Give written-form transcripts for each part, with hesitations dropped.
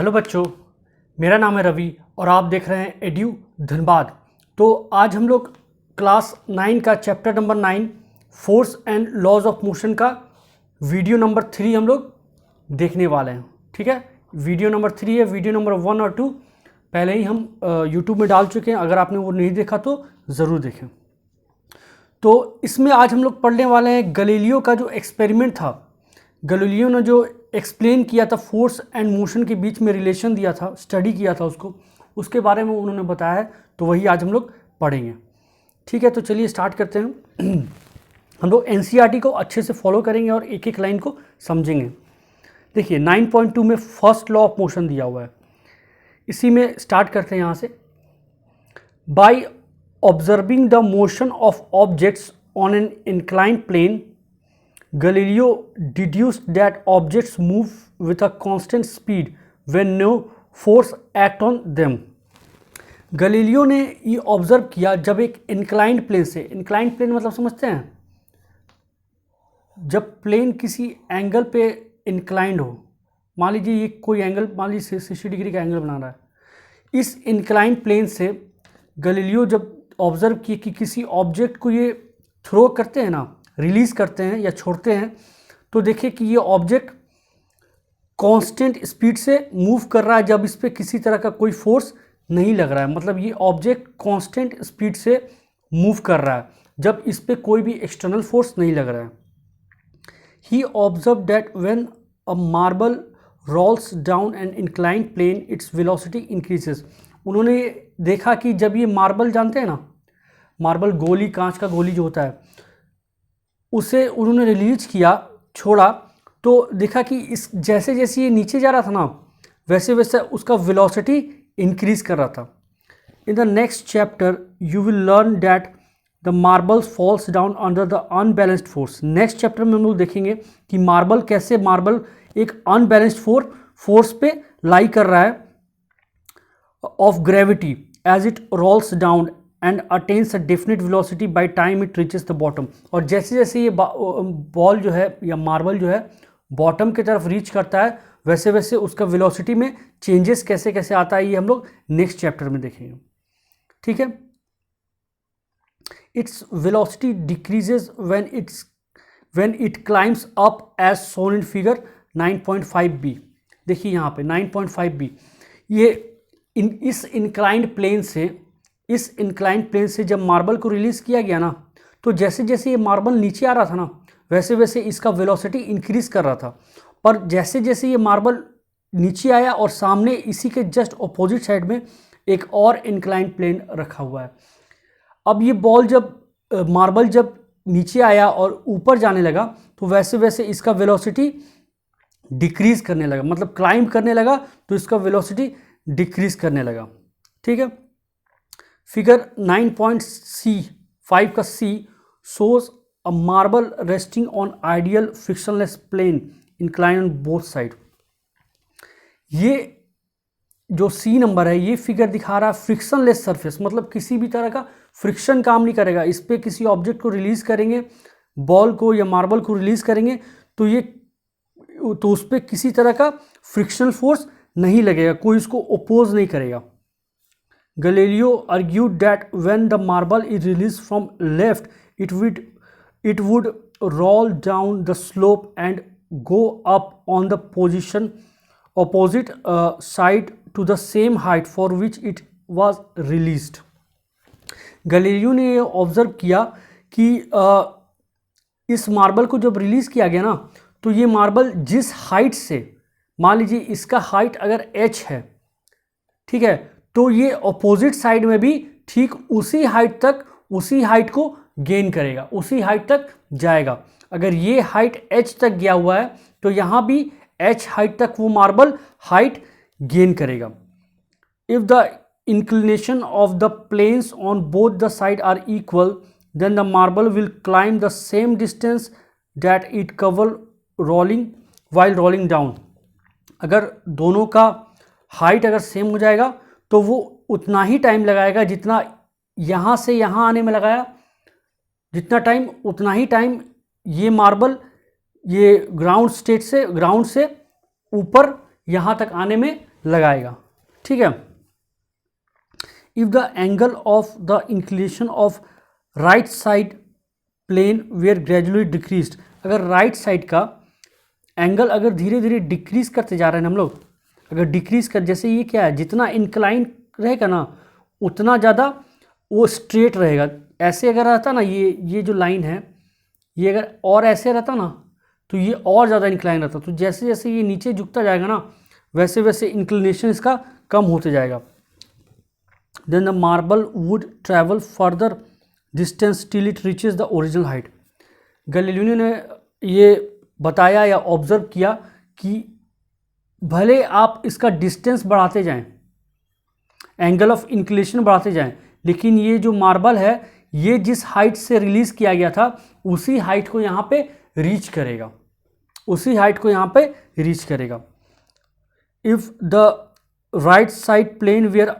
Hello बच्चों, मेरा नाम है रवि और आप देख रहे हैं एड्यू धनबाद। तो आज हम लोग क्लास 9 का chapter number 9 force and laws of motion का वीडियो नंबर 3 हम लोग देखने वाले हैं। ठीक है, वीडियो नंबर 3 है। वीडियो नंबर 1 और 2 पहले ही हम यूट्यूब में डाल चुके हैं, अगर आपने वो नहीं देखा तो ज़रूर देखें। तो इसमें आज हम लोग पढ़ने वाले हैं गैलीलियो का जो एक्सपेरिमेंट था। गैलीलियो ने जो एक्सप्लेन किया था फोर्स एंड मोशन के बीच में रिलेशन दिया था, स्टडी किया था उसके बारे में उन्होंने बताया है, तो वही आज हम लोग पढ़ेंगे। ठीक है, तो चलिए स्टार्ट करते हैं। हम लोग एनसीईआरटी को अच्छे से फॉलो करेंगे और एक एक लाइन को समझेंगे। देखिए 9.2 में फर्स्ट लॉ ऑफ मोशन दिया हुआ है, इसी में स्टार्ट करते हैं यहाँ से। By observing the motion of objects on an inclined plane, Galileo deduced that objects move with a constant speed when no force act on them. Galileo ने ये ऑब्जर्व किया जब एक इंक्लाइंड प्लेन से, इंक्लाइंड प्लेन मतलब समझते हैं, जब प्लेन किसी एंगल पे इंक्लाइंड हो। मान लीजिए ये कोई एंगल, मान लीजिए 60 डिग्री का एंगल बना रहा है। इस इंक्लाइंड प्लेन से गैलीलियो जब ऑब्जर्व किए कि किसी ऑब्जेक्ट को ये थ्रो करते हैं ना, रिलीज़ करते हैं या छोड़ते हैं, तो देखिए कि ये ऑब्जेक्ट कांस्टेंट स्पीड से मूव कर रहा है जब इस पर किसी तरह का कोई फोर्स नहीं लग रहा है। मतलब ये ऑब्जेक्ट कांस्टेंट स्पीड से मूव कर रहा है जब इस पर कोई भी एक्सटर्नल फोर्स नहीं लग रहा है। He observe that when a marble rolls down an inclined plane its velocity increases. उन्होंने देखा कि जब ये मार्बल, जानते हैं ना, मार्बल गोली, कांच का गोली जो होता है, उसे उन्होंने रिलीज किया, छोड़ा, तो देखा कि इस जैसे जैसे ये नीचे जा रहा था ना, वैसे वैसे उसका वेलोसिटी इंक्रीज कर रहा था। In the next chapter you will learn that the marbles falls down under the unbalanced force. Next chapter में हम लोग देखेंगे कि मार्बल कैसे, मार्बल एक अनबैलेंस्ड फोर्स पे लाई कर रहा है of gravity as it rolls down and attains a definite velocity by time it reaches the bottom. और जैसे जैसे ये बॉल जो है या मार्बल जो है बॉटम की तरफ रीच करता है, वैसे वैसे उसका वेलोसिटी में चेंजेस कैसे कैसे आता है, ये हम लोग नेक्स्ट चैप्टर में देखेंगे। ठीक है, its velocity decreases when it climbs up as shown in figure 9.5b। देखिए यहाँ पे 9.5b, ये इस इंक्लाइंड प्लेन से जब मार्बल को रिलीज़ किया गया ना, तो जैसे जैसे ये मार्बल नीचे आ रहा था ना, वैसे वैसे इसका वेलोसिटी इंक्रीज कर रहा था। पर जैसे जैसे ये मार्बल नीचे आया और सामने इसी के जस्ट अपोजिट साइड में एक और इंक्लाइंड प्लेन रखा हुआ है। अब ये बॉल जब मार्बल जब नीचे आया और ऊपर जाने लगा, तो वैसे वैसे इसका वेलोसिटी डिक्रीज करने लगा, मतलब क्लाइंब करने लगा, तो इसका वेलोसिटी डिक्रीज करने लगा। ठीक है, फिगर 9.5 का C shows a marble resting on ideal frictionless plane incline on both side. ये जो सी नंबर है, ये फिगर दिखा रहा है फ्रिक्शनलेस सरफेस, मतलब किसी भी तरह का फ्रिक्शन काम नहीं करेगा। इस पर किसी ऑब्जेक्ट को रिलीज करेंगे, बॉल को या मार्बल को रिलीज करेंगे, तो उस पर किसी तरह का फ्रिक्शनल फोर्स नहीं लगेगा, कोई इसको ओपोज नहीं करेगा। Galileo argued that when the marble is released from left, it would roll down the slope and go up on the opposite side to the same height for which it was released. Galileo ने ये observe किया कि इस marble को जब release किया गया ना, तो ये मार्बल जिस हाइट से, मान लीजिए इसका हाइट अगर h है, ठीक है, तो ये अपोजिट साइड में भी ठीक उसी हाइट को गेन करेगा, उसी हाइट तक जाएगा। अगर ये हाइट h तक गया हुआ है, तो यहाँ भी h हाइट तक वो मार्बल हाइट गेन करेगा। If the inclination of the planes on both the side are equal, then the marble will climb the same distance that it cover rolling while rolling down. अगर दोनों का height अगर same हो जाएगा, तो वो उतना ही टाइम लगाएगा जितना यहाँ से यहाँ आने में लगाया, जितना टाइम, उतना ही टाइम ये मार्बल ये ग्राउंड से ऊपर यहाँ तक आने में लगाएगा। ठीक है, if the angle of the inclination of right side plane were gradually decreased, अगर राइट साइड का एंगल अगर धीरे धीरे डिक्रीज करते जा रहे हैं हम लोग, अगर डिक्रीज कर, जैसे ये क्या है, जितना इंक्लाइन रहेगा ना उतना ज़्यादा वो स्ट्रेट रहेगा। ऐसे अगर रहता ना ये जो लाइन है, ये अगर और ऐसे रहता ना तो ये और ज़्यादा इंक्लाइन रहता। तो जैसे जैसे ये नीचे झुकता जाएगा ना वैसे वैसे इंक्लिनेशन इसका कम होते जाएगा। Then the marble would travel further distance till it reaches the original height. Galileo ने ये बताया या ऑब्जर्व किया कि भले आप इसका डिस्टेंस बढ़ाते जाएं, एंगल ऑफ इंक्लिनेशन बढ़ाते जाएं, लेकिन ये जो मार्बल है ये जिस हाइट से रिलीज किया गया था उसी हाइट को यहाँ पे रीच करेगा, उसी हाइट को यहाँ पे रीच करेगा। If the right side plane were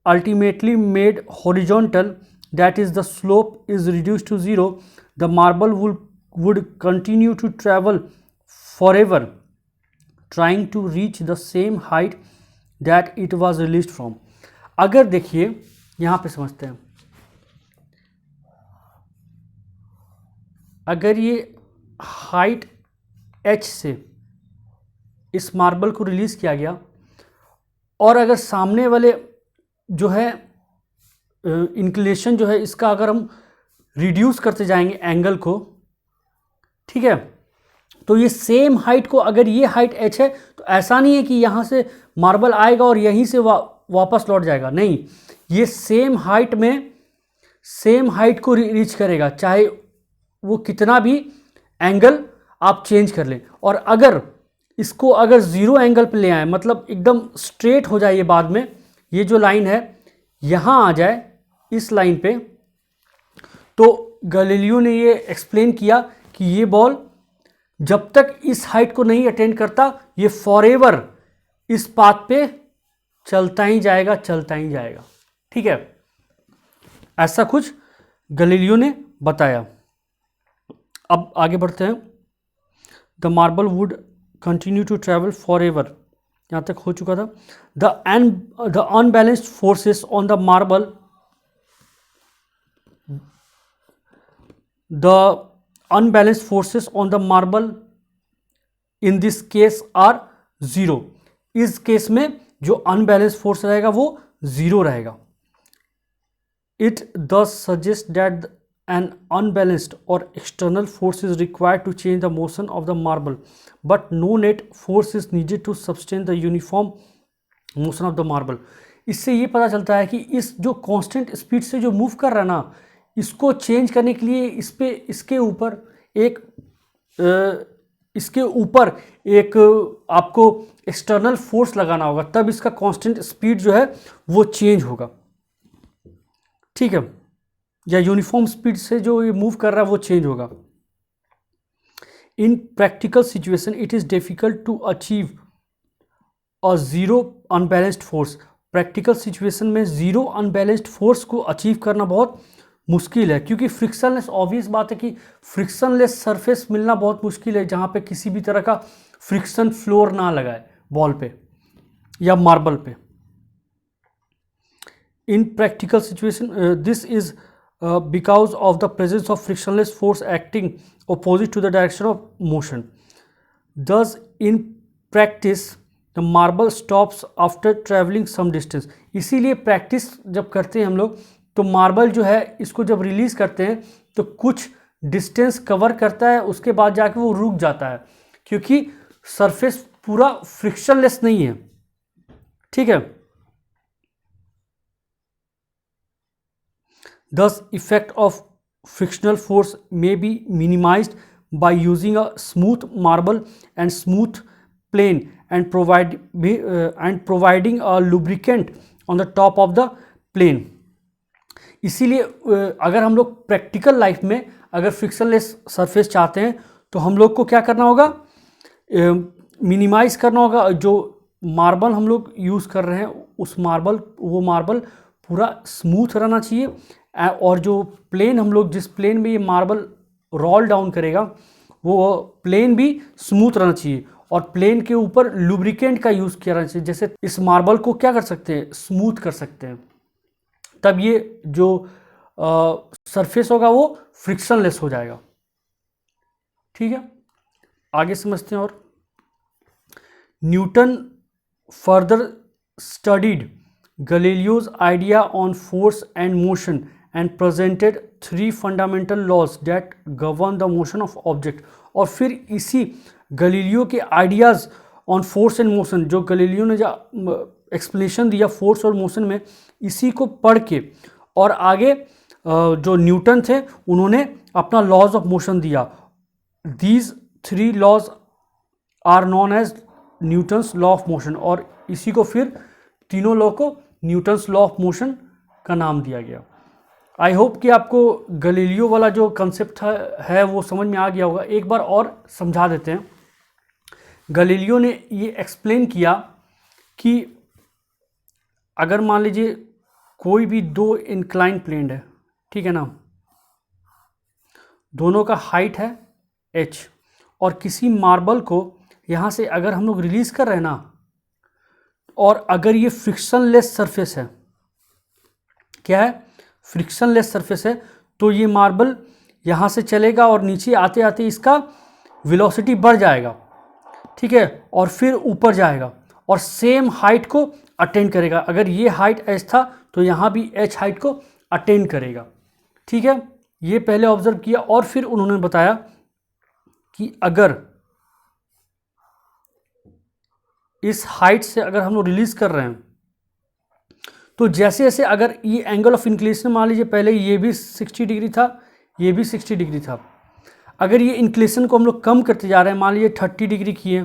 ultimately made horizontal, that is the slope is reduced to zero, the marble would continue to travel forever trying to reach the same height that it was released from। अगर देखिए यहाँ पे समझते हैं, अगर ये height h से इस मार्बल को रिलीज किया गया और अगर सामने वाले जो है इंक्लिनेशन जो है इसका अगर हम रिड्यूस करते जाएंगे एंगल को, ठीक है, तो ये सेम हाइट को, अगर ये हाइट h है तो ऐसा नहीं है कि यहाँ से मार्बल आएगा और यहीं से वापस लौट जाएगा, नहीं, ये सेम हाइट में सेम हाइट को रीच करेगा चाहे वो कितना भी एंगल आप चेंज कर लें। और अगर इसको अगर ज़ीरो एंगल पे ले आए, मतलब एकदम स्ट्रेट हो जाए, ये बाद में ये जो लाइन है यहाँ आ जाए इस लाइन पे, तो गैलीलियो ने ये एक्सप्लेन किया कि ये बॉल जब तक इस हाइट को नहीं अटेंड करता ये फॉरएवर इस पाथ पे चलता ही जाएगा, चलता ही जाएगा। ठीक है, ऐसा कुछ गैलीलियो ने बताया। अब आगे बढ़ते हैं। The marble would continue to travel forever, यहाँ तक हो चुका था। The unbalanced forces on the marble, the unbalanced forces on the marble in this case are zero। इस केस में जो अनबैलेंस फोर्स रहेगा वो जीरो रहेगा। It thus suggests that an unbalanced or external force is required to change the motion of the marble, but no net force is needed to sustain the uniform motion of the marble। इससे ये पता चलता है कि इस जो constant speed से जो मूव कर रहा है ना, इसको चेंज करने के लिए इसके ऊपर एक आपको एक्सटर्नल फोर्स लगाना होगा, तब इसका कांस्टेंट स्पीड जो है वो चेंज होगा। ठीक है, या यूनिफॉर्म स्पीड से जो ये मूव कर रहा है वो चेंज होगा। In practical situation it is difficult to achieve a zero unbalanced force. Practical situation में ज़ीरो अनबैलेंस्ड फोर्स को अचीव करना बहुत मुश्किल है, क्योंकि फ्रिक्शनलेस, ऑब्वियस बात है कि फ्रिक्शनलेस सरफेस मिलना बहुत मुश्किल है जहाँ पे किसी भी तरह का फ्रिक्शन फ्लोर ना लगाए बॉल पे या मार्बल पे। In practical situation this is because of the presence of frictionless force acting opposite to the direction of motion. Thus in practice the marble stops after travelling some distance. इसीलिए practice जब करते हैं हम लोग तो marble जो है इसको जब रिलीज करते हैं तो कुछ डिस्टेंस कवर करता है, उसके बाद जाके वो रुक जाता है, क्योंकि सरफेस पूरा फ्रिक्शनलेस नहीं है। ठीक है, thus effect of frictional force may be minimized by using a smooth marble and smooth plane and providing a lubricant on the top of the plane. इसीलिए अगर हम लोग प्रैक्टिकल लाइफ में अगर फ्रिक्शनलेस सरफेस चाहते हैं तो हम लोग को क्या करना होगा, मिनिमाइज़ करना होगा। जो मार्बल हम लोग यूज़ कर रहे हैं वो मार्बल पूरा स्मूथ रहना चाहिए, और जो प्लेन हम लोग जिस प्लेन में ये मार्बल रोल डाउन करेगा वो प्लेन भी स्मूथ रहना चाहिए। और प्लेन के ऊपर लुब्रिकेंट का यूज़ किया जाना चाहिए, जैसे इस मार्बल को क्या कर सकते हैं, स्मूथ कर सकते हैं, तब ये जो सरफेस होगा वो फ्रिक्शनलेस हो जाएगा। ठीक है, आगे समझते हैं। और Newton further studied Galileo's idea on force and motion and presented 3 fundamental laws that govern the motion of object. और फिर इसी गैलीलियो के ideas on force and motion, जो गैलीलियो ने जो एक्सप्लेनेशन दिया फोर्स और मोशन में, इसी को पढ़ के और आगे जो न्यूटन थे उन्होंने अपना लॉज ऑफ मोशन दिया। These 3 laws are known as Newton's law of motion, और इसी को फिर तीनों लॉ को न्यूटन्स लॉ ऑफ मोशन का नाम दिया गया। आई होप कि आपको गैलीलियो वाला जो कंसेप्ट है वो समझ में आ गया होगा। एक बार और समझा देते हैं। गैलीलियो ने ये एक्सप्लेन किया कि अगर मान लीजिए कोई भी 2 इंक्लाइन प्लेन है, ठीक है ना, दोनों का हाइट है h, और किसी मार्बल को यहाँ से अगर हम लोग रिलीज कर रहे हैं ना, और अगर ये फ्रिक्शनलेस सरफेस है, क्या है, फ्रिक्शनलेस सरफेस है, तो ये मार्बल यहाँ से चलेगा और नीचे आते आते इसका वेलोसिटी बढ़ जाएगा, ठीक है, और फिर ऊपर जाएगा और सेम हाइट को अटेंड करेगा। अगर ये हाइट h था तो यहाँ भी h हाइट को अटेंड करेगा। ठीक है, ये पहले ऑब्जर्व किया और फिर उन्होंने बताया कि अगर इस हाइट से अगर हम लोग रिलीज कर रहे हैं तो जैसे जैसे अगर ये एंगल ऑफ इंक्लिनेशन, मान लीजिए पहले ये भी 60 डिग्री था, ये भी 60 डिग्री था, अगर ये इंक्लिनेशन को हम लोग कम करते जा रहे हैं, मान लीजिए 30 डिग्री किए,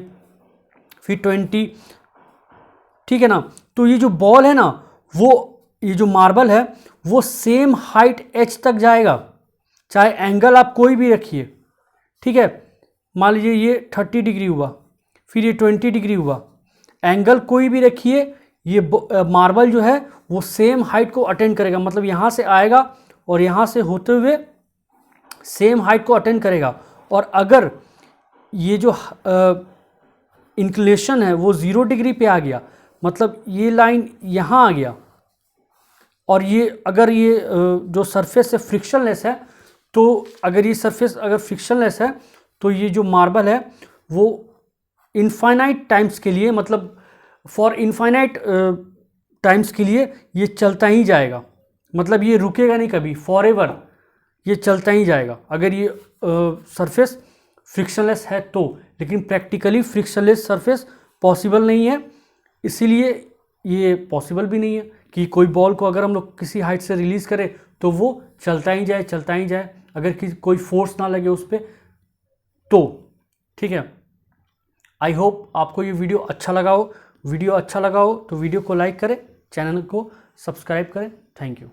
फिर 20, ठीक है ना, तो ये जो बॉल है ना, वो ये जो मार्बल है वो सेम हाइट h तक जाएगा, चाहे एंगल आप कोई भी रखिए। ठीक है, मान लीजिए ये 30 डिग्री हुआ, फिर ये 20 डिग्री हुआ, एंगल कोई भी रखिए, ये मार्बल जो है वो सेम हाइट को अटेंड करेगा, मतलब यहाँ से आएगा और यहाँ से होते हुए सेम हाइट को अटेंड करेगा। और अगर ये जो इंक्लिनेशन है वो 0 डिग्री पे आ गया, मतलब ये लाइन यहाँ आ गया, और ये अगर ये जो सरफेस है फ्रिक्शनलेस है, तो अगर ये सरफेस अगर फ्रिक्शनलेस है तो ये जो मार्बल है वो इनफाइनाइट टाइम्स के लिए, मतलब फॉर इनफाइनाइट टाइम्स के लिए ये चलता ही जाएगा, मतलब ये रुकेगा नहीं कभी, फॉर एवर ये चलता ही जाएगा अगर ये सरफेस फ्रिक्शनलेस है तो। लेकिन प्रैक्टिकली फ्रिक्शनलेस सरफेस पॉसिबल नहीं है, इसीलिए ये पॉसिबल भी नहीं है कि कोई बॉल को अगर हम लोग किसी हाइट से रिलीज़ करें तो वो चलता ही जाए, चलता ही जाए, अगर कोई फोर्स ना लगे उस पर तो। ठीक है, आई होप आपको ये वीडियो अच्छा लगा हो। वीडियो अच्छा लगा हो तो वीडियो को लाइक करें, चैनल को सब्सक्राइब करें। Thank you.